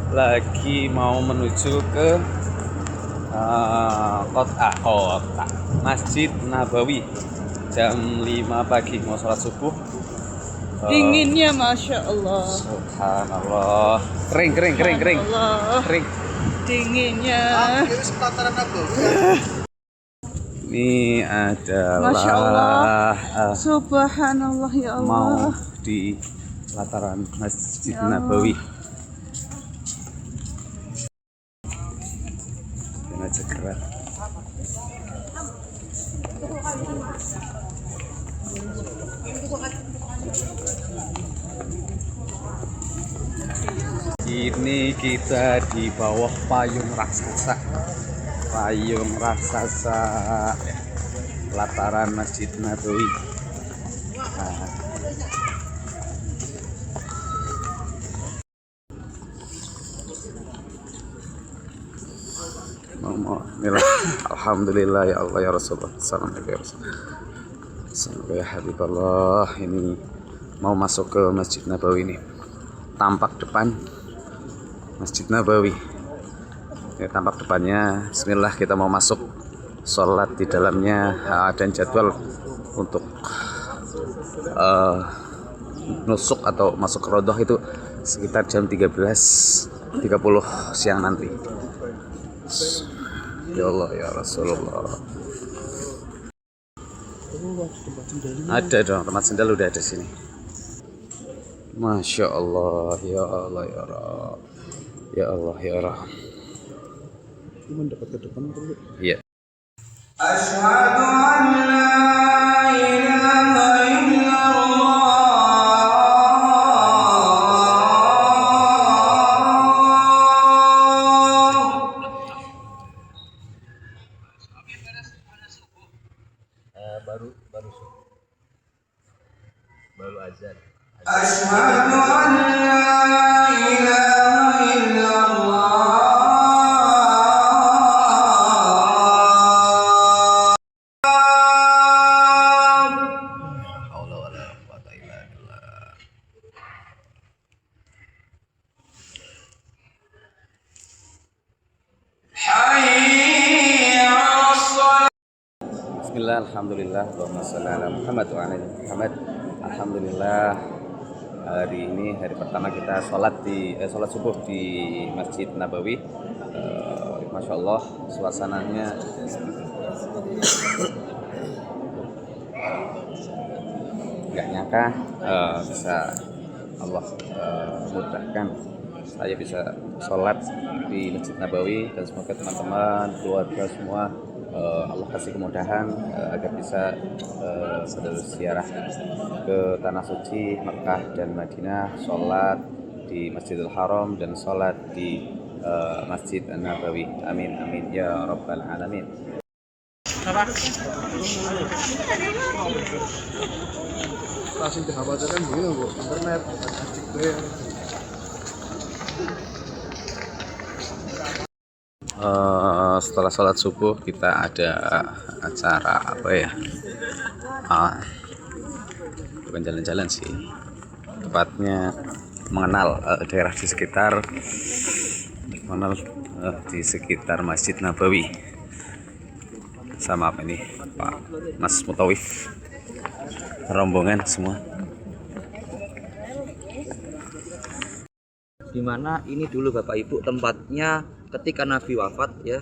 Lagi mau menuju ke kota Masjid Nabawi jam 5 pagi mau sholat subuh. Dinginnya Masya Allah. Subhanallah. Kering. Dinginnya. Ini adalah Masya Allah. Subhanallah ya mau Allah. di pelataran Masjid Ya Allah. Nabawi. Dan aja gerak. Ini kita di bawah payung raksasa pelataran Masjid Nabawi. Alhamdulillah ya Allah ya Rasulullah. Assalamualaikum ya Rasulullah. Assalamualaikum ya Habiballah. Ini mau masuk ke Masjid Nabawi ini. Tampak depan Masjid Nabawi. Ini tampak depannya. Bismillah, kita mau masuk sholat di dalamnya. Dan jadwal untuk nusuk atau masuk rodoh itu sekitar jam 13.30 siang nanti. Ya Allah ya Rasulullah. Ada dong, tempat sendal udah ada sini. Masya Allah ya Allah ya Rabb. Ya Allah ya Rabb. Mendekat ke depan dulu. Iya. Asyhadu an la ilaha illallah. Baru azan. Asyhadu an la ilaha illallah. Bismillah, alhamdulillah, Allahumma sholli ala Muhammad wa ala ali Muhammad. Alhamdulillah, hari ini hari pertama kita sholat subuh di Masjid Nabawi. Masya Allah, suasananya nggak nyangka bisa Allah mudahkan saya bisa sholat di Masjid Nabawi, dan semoga teman-teman, keluarga semua Allah kasih kemudahan agar bisa berziarah ke tanah suci Mekah dan Madinah, sholat di Masjidil Haram dan sholat di Masjid Nabawi. Amin amin ya rabbal alamin. Langsung dikhawatirkan begini bu, internet setelah sholat subuh kita ada acara apa ya, bukan jalan-jalan sih, tepatnya mengenal daerah di sekitar Masjid Nabawi sama apa ini Pak Mas Mutawif, rombongan semua. Dimana ini dulu Bapak Ibu tempatnya ketika Nabi wafat ya,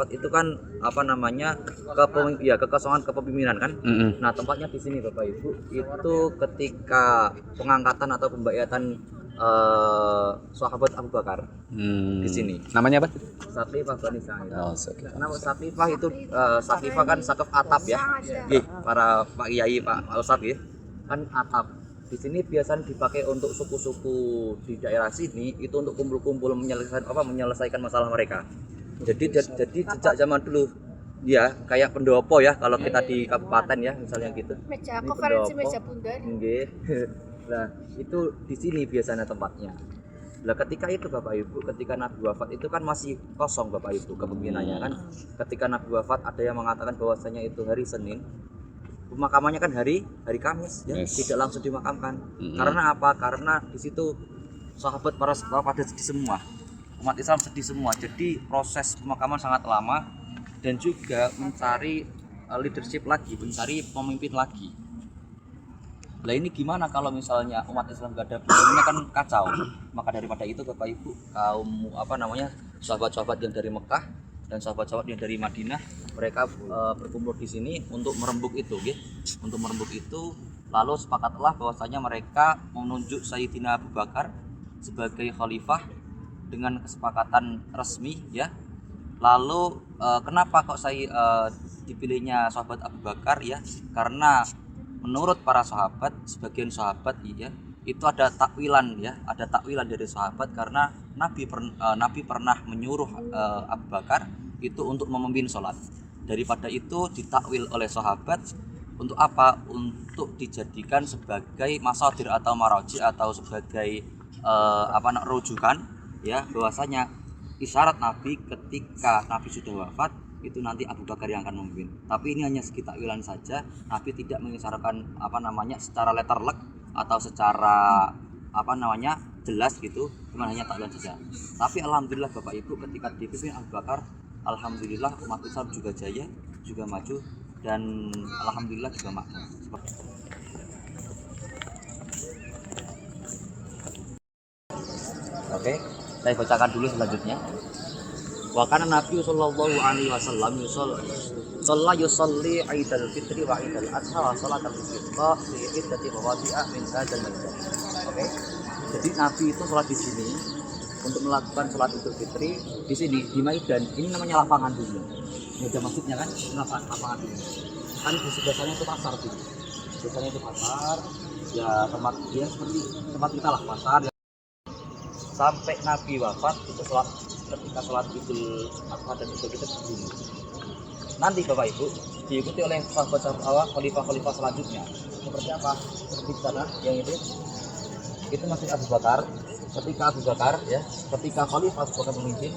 itu kan apa namanya kekosongan kepemimpinan kan. Nah tempatnya di sini Bapak Ibu itu ketika pengangkatan atau pembaiatan sahabat Abu Bakar di sini. Namanya apa? Sakifah Bani Sa'id. Nama Sakifah itu Sakifah kan sakif atap ya. Para Pak Kiai Pak Ustadz ya. Kan atap. Di sini biasanya dipakai untuk suku-suku di daerah sini itu untuk kumpul-kumpul menyelesaikan masalah mereka. Jadi sejak zaman dulu ya kayak pendopo ya kalau kita di kabupaten ya misalnya gitu. Meja konferensi meja bundar. Nggih. Nah, itu di sini biasanya tempatnya. Lah ketika itu Bapak Ibu, ketika Nabi wafat itu kan masih kosong Bapak Ibu kepemimpinannya kan. Ketika Nabi wafat ada yang mengatakan bahwasanya itu hari Senin, pemakamannya kan hari Kamis ya, tidak langsung dimakamkan. Karena apa? Karena di situ sahabat para sahabat pada sedih semua. Umat Islam sedih semua. Jadi proses pemakaman sangat lama dan juga mencari leadership lagi, mencari pemimpin lagi. Lah ini gimana kalau misalnya umat Islam gak ada pemimpinnya kan kacau. Maka daripada itu Bapak Ibu, kaum sahabat-sahabat yang dari Mekah dan sahabat-sahabat yang dari Madinah, mereka berkumpul di sini untuk merembuk itu, gitu. Untuk merembuk itu, lalu sepakatlah bahwasanya mereka menunjuk Sayyidina Abu Bakar sebagai khalifah dengan kesepakatan resmi ya. Lalu kenapa kok saya dipilihnya sahabat Abu Bakar ya? Karena menurut para sahabat, sebagian sahabat ya, itu ada takwilan ya, ada takwilan dari sahabat karena Nabi pernah menyuruh Abu Bakar itu untuk memimpin sholat. Daripada itu ditakwil oleh sahabat untuk apa? Untuk dijadikan sebagai masadir atau maraji atau sebagai rujukan ya, bahwasanya isyarat Nabi ketika Nabi sudah wafat itu nanti Abu Bakar yang akan memimpin. Tapi ini hanya sekitar takwilan saja. Nabi tidak mengisyaratkan secara letter luck atau secara jelas gitu, cuma hanya takwilan saja. Tapi alhamdulillah Bapak Ibu, ketika dipimpin Abu Bakar, alhamdulillah umat Islam juga jaya, juga maju, dan alhamdulillah juga makmur. Oke, saya bacakan dulu selanjutnya. Wa kana Nabi sallallahu alaihi wasallam yusalli Idul Fitri wa Idul Adha wa salatul istisqa fi iddati mawadi'ah min hadzal masjid. Oke. Jadi Nabi itu sholat di sini untuk melakukan sholat Idul Fitri di sini di Maidan. Ini namanya lapangan dulu. Ini ada masjidnya kan, lapangan dulu. Kan di sebelah sana itu pasar tuh. Biasanya itu pasar, ya tempat dia seperti tempat kita lah, pasar. Ya. Sampai Nabi wafat itu ketika sholat Idul Adha dan Idul Fitri di sini. Nanti Bapak Ibu diikuti oleh sahabat-sahabat khalifah-khalifah selanjutnya. Seperti apa? Seperti sana yang itu masih Abu Bakar. Ketika Abu Bakar ya, ketika khalifah Abu Bakar memimpin,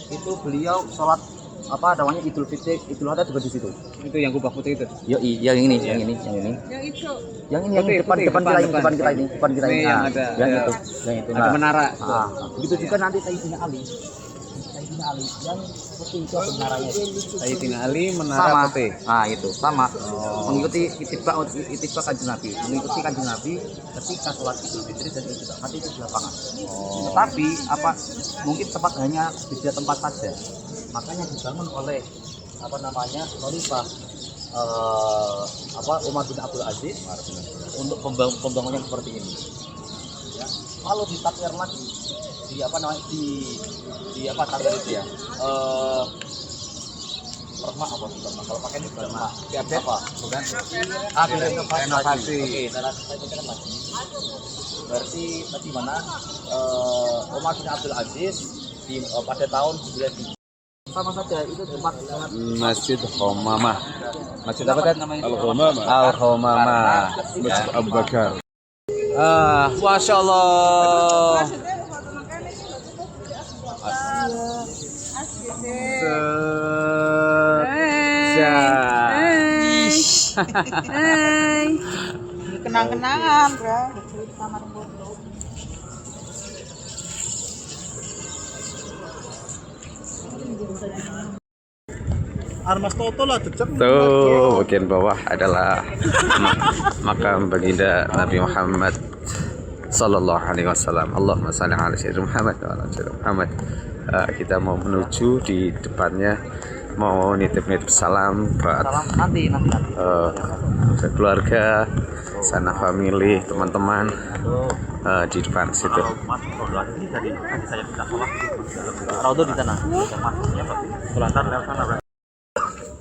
itu beliau sholat Idul Fitri, Idul Adha juga di situ. Itu yang kubah putih itu. Yang ini. Yang itu. Yang ini yang depan kita ini. Yang ada. Yang itu. Ada menara. Begitu juga nanti Sayyidina Ali yang putih itu menaranya. Sayyidina Ali menara putih. Nah, itu sama. Mengikuti itibak Kanjeng Nabi. Mengikuti Kanjeng Nabi ketika sholat Idul Fitri dan Idul Adha itu di lapangan. Tetapi mungkin hanya beda tempat saja. Makanya dibangun oleh khalifah Umar bin Abdul Aziz untuk pembangunan seperti ini. Ya. Kalau ditakwir lagi di takwir itu ya. Perma kalau pakai ini perma. Apa? Bukan? Renovasi. Oke, renovasi. Berarti tadi mana? Umar bin Abdul Aziz pada tahun 93. Sama saja itu tempat Masjid Homamah. Masjid apa kan namanya? Al-Homamah. Al-Homamah. Masjid Abu Bakar. Masya Allah. Kenang-kenangan, bro. Armas Toto lah cecep. Tuh, bagian bawah adalah makam baginda Nabi Muhammad sallallahu alaihi wasallam. Allahumma shalli ala sayyidina Muhammad wa ala sayyidina Muhammad. Kita mau menuju di depannya, mau nitip salam buat nanti. keluarga, sana family, teman-teman di depan situ. Raudhah di sana. Selatan lewat sana.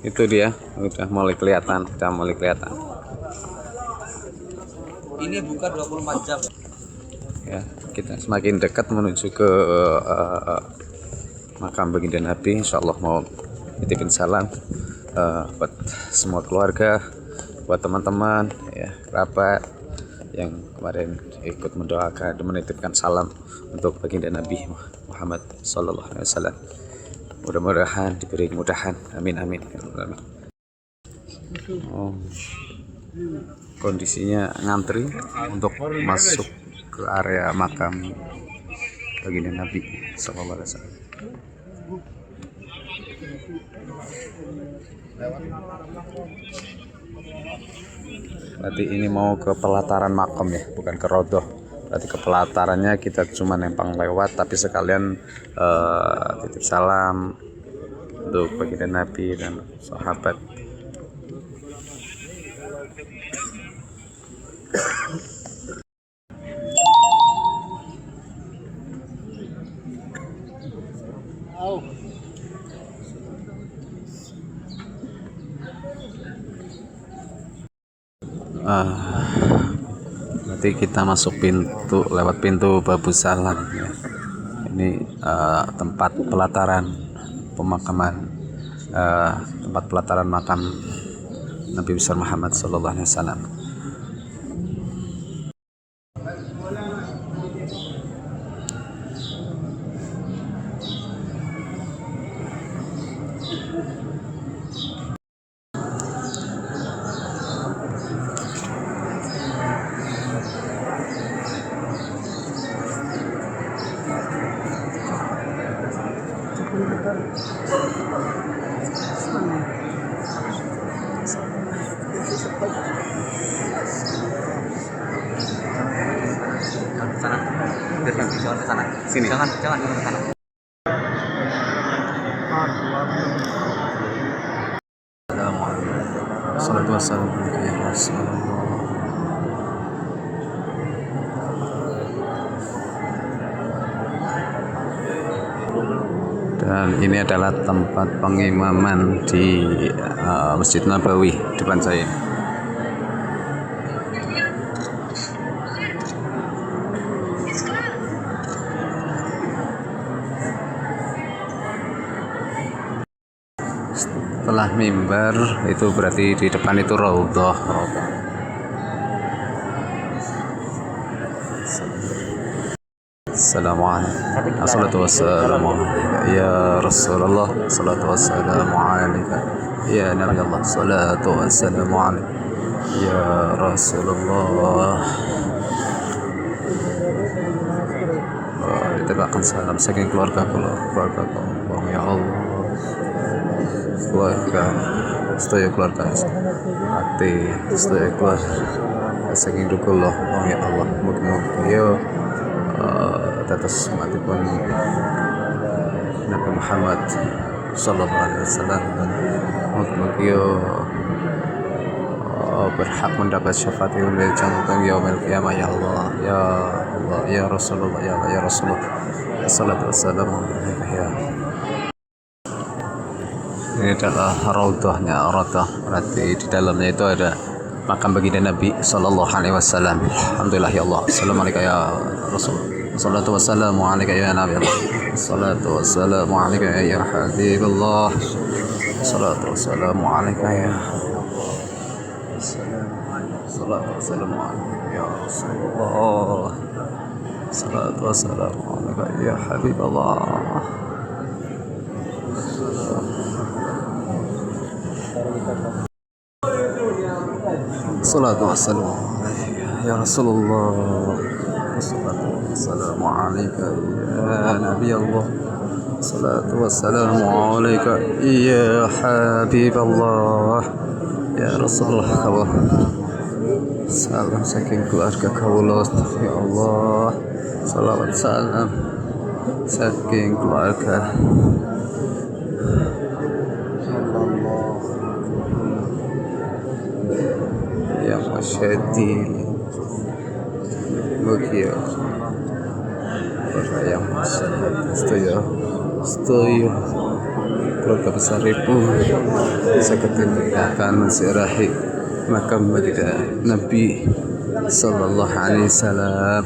Itu dia, udah mulai kelihatan, Ini buka 24 jam. Ya, kita semakin dekat menuju ke makam baginda Nabi. Insyaallah mau nitipin salam buat semua keluarga, buat teman-teman, ya, kerabat yang kemarin ikut mendoakan dan menitipkan salam untuk baginda Nabi Muhammad Sallallahu Alaihi Wasallam. Mudah-mudahan diberi kemudahan. Amin amin. Oh, kondisinya ngantri untuk masuk ke area makam baginda Nabi Sallallahu Alaihi Wasallam. Berarti ini mau ke pelataran makam ya, bukan ke rodoh. Berarti ke pelatarannya kita cuma nempang lewat, tapi sekalian titip salam untuk baginda Nabi dan sahabat. Nanti kita masuk pintu lewat pintu Babu Salam ya. Ini tempat pelataran pemakaman tempat pelataran makam Nabi besar Muhammad Sallallahu Alaihi Wasallam. Jangan ke sana. Sini. Jangan ke sana. Salatu wassalamu ala ya Rasulullah. Dan ini adalah tempat pengimaman di Masjid Nabawi depan saya. Setelah mimbar itu berarti di depan itu raudhah. Assalamualaikum. Assalatu wassalamu alayka ya Rasulullah. Assalatu wassalamu alayka ya Nabi Allah. Assalatu wassalamu alayka ya Rasulullah. Ditebakkan salam saking keluarga Allah ya Allah. Keluarga, sedaya keluarga hati, sedaya keluarga saking dukullah ya Allah. Mugi-mugi ya atas matipun Nabi Muhammad Sallallahu Alaihi Wasallam, mugi-mugi ya berhak mendapat syafaat yang jantung yaumil qiyamah ya Allah ya Allah ya Rasulullah ya Allah ya Rasulullah. Assalatu wassalamu alaikum ya. Ini adalah raudhahnya, raudhah berarti di dalamnya itu ada makam baginda Nabi Sallallahu Alaihi Wasallam. Alhamdulillah ya Allah. Assalamualaikum ya Rasul. Assalatu wassalamu alayka ya Nabi Allah. Assalatu wassalamu alayka ya Habibullah. Assalatu wassalamu alayka ya Assalatu wassalamu alayka ya Rasulullah. Assalatu wassalamu alayka ya Habibullah. Assalatu wassalamu alayka ya Rasulullah. Assalatu wassalamu alayka ya Nabi Allah. Assalatu wassalamu alayka ya Habib Allah ya Rasulullah. Salam saking keluarga kaulah ya Allah. Salawat salam saking keluarga yang masyadi mugia keluarga yang setuju keluarga besar ibu seketin akan menziarahi makam baginda Nabi Sallallahu Alaihi Wasallam.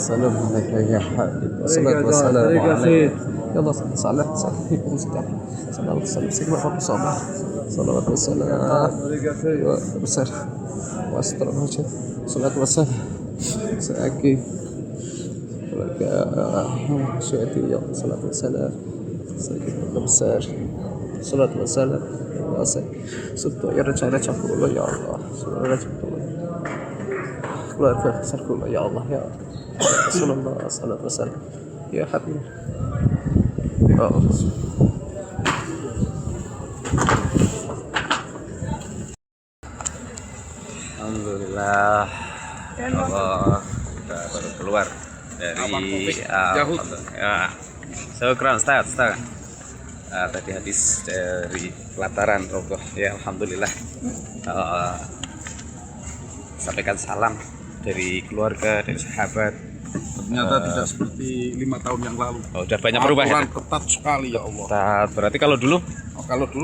Assalamualaikum ya Habib. Assalatu wassalamu alaikum. Ya Allah salam salam salam salam salam salam salam salam salam besar واستر الحاجات الصلاة والسلام سأكيد شهادي يا الصلاة والسلام سأكيد البصار الصلاة والسلام واسع صدق يا رجال الله يا الله keluarga besarku ya Allah ya Rasulullah sallallahu alaihi wasallam ya Habib ya Allah. Alhamdulillah Allah kita baru keluar dari ya syukran Ustaz. Tadi habis dari pelataran Rogoh ya Alhamdulillah. Sampaikan salam dari keluarga, dari sahabat. Ternyata tidak seperti 5 tahun yang lalu. Oh, udah banyak perubahan. Ketat sekali ya Allah. Ketat. Berarti kalau dulu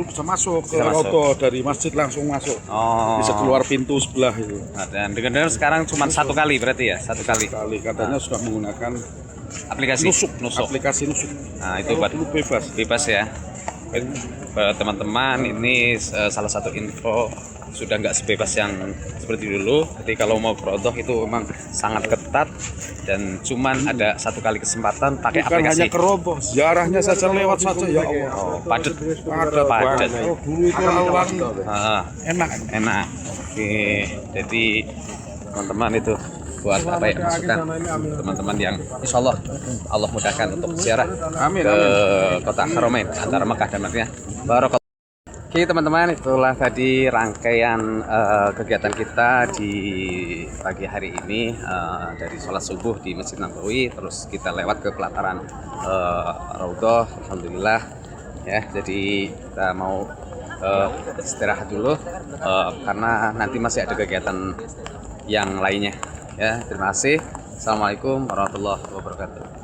Bisa masuk ke Bisa masuk. Roto dari masjid langsung masuk. oh, Bisa keluar pintu sebelah itu. Nah, dan dengan sekarang cuma 1 kali berarti ya, 1 kali. Kali katanya sudah menggunakan Aplikasi nusuk. Aplikasi nusuk. Nah, itu Kalau buat dulu bebas. ya. Buat teman-teman ini salah satu info sudah nggak sebebas yang seperti dulu. Jadi kalau mau berodoh itu memang sangat ketat dan cuman ada 1 kali kesempatan pakai Bukan aplikasi. hanya ke Roto, ziarahnya saja lewat saja ya Allah. Oh, padat. Padat. Oh, dulu itu lawan Enak. Oke. Jadi teman-teman itu buat apa ya masukan teman-teman yang insya Allah mudahkan untuk ziarah ke kota Haramain antara Mekah dan Madinah. Barakallahu. Oke teman-teman, itulah tadi rangkaian kegiatan kita di pagi hari ini dari sholat subuh di Masjid Nabawi, terus kita lewat ke pelataran Raudhah, alhamdulillah ya. Jadi kita mau istirahat dulu karena nanti masih ada kegiatan yang lainnya ya. Terima kasih. Assalamualaikum warahmatullahi wabarakatuh.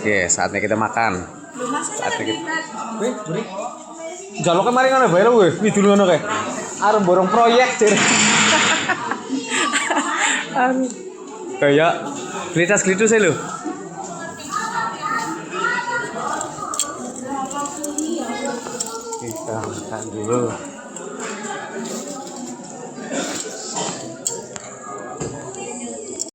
Oke, saatnya kita makan. Saatnya kita. Jaluk kemarin kan bayar gue, wih dulu ngono kayak. Arep borong proyek cer. Kayak gelitas-gelitus saya lo. Kita makan dulu.